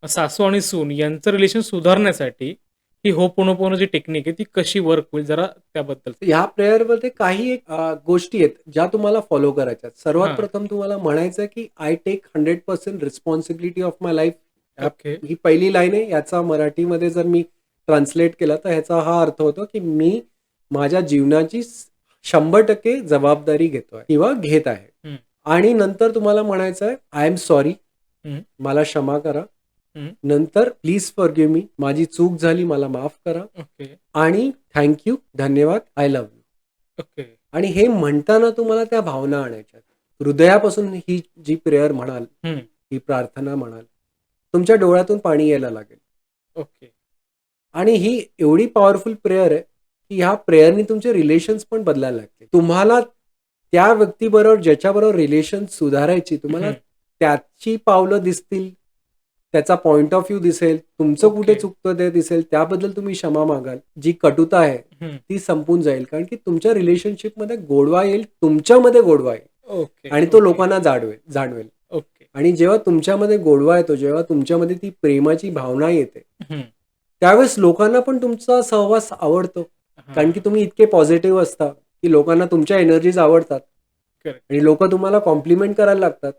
सासू आणि सून यांचं रिलेशन सुधारण्यासाठी ही होपोनोपोनो जी टेक्निक आहे ती कशी वर्क होईल जरा त्याबद्दल सांगा? ह्या प्रेयरमध्ये काही एक गोष्टी आहेत ज्या तुम्हाला फॉलो करायच्या आहेत. सर्वात हां. प्रथम तुम्हाला म्हणायचं आहे, की I take 100% responsibility of my life. Okay. ही पहिली लाईन आहे. याचा मराठीमध्ये जर मी ट्रान्सलेट केला तर ह्याचा हा अर्थ होतो, की मी माझ्या जीवनाची 100% जबाबदारी घेतोय किंवा घेत आहे. हं, आणि नंतर तुम्हाला म्हणायचं आहे, आय एम सॉरी. हं, मला क्षमा करा. हं. नंतर प्लीज फॉरगिव्ह मी. माझी चूक झाली, मला माफ करा. ओके, आणि थँक धन्यवाद, आय लव्ह यू. ओके. आणि हे म्हणताना तुम्हाला त्या भावना आणायच्यात. हृदयापासून ही जी प्रेयर म्हणाल, हं. ही प्रार्थना म्हणाल, तुमच्या डोळ्यातून पाणी यायला लागेल. ओके. आणि ही एवढी पॉवरफुल प्रेयर आहे, की ह्या प्रेयरनी तुमचे रिलेशन्स पण बदलायला लागतील. तुम्हाला त्या व्यक्तीबरोबर ज्याच्याबरोबर रिलेशन सुधारायची, तुम्हाला हं. त्याची पावलं दिसतील, त्याचा पॉइंट ऑफ व्ह्यू दिसेल, तुमचं कुठे ओके. चुकतं ते दिसेल, त्याबद्दल तुम्ही क्षमा मागाल. जी कटुता आहे, हं. ती संपून जाईल. कारण की तुमच्या रिलेशनशिपमध्ये गोडवा येईल, तुमच्यामध्ये गोडवा येईल ओके, आणि तो ओके, लोकांना जाणवेल. ओके. आणि जेव्हा तुमच्यामध्ये गोडवा येतो, जेव्हा तुमच्यामध्ये ती प्रेमाची भावना येते, हं. त्यावेळेस लोकांना पण तुमचा सहवास आवडतो. कारण की हां. तुम्ही इतके पॉझिटिव्ह असता, की लोकांना तुमच्या एनर्जीज आवडतात करेक्ट. आणि लोकं तुम्हाला कॉम्प्लिमेंट करायला लागतात.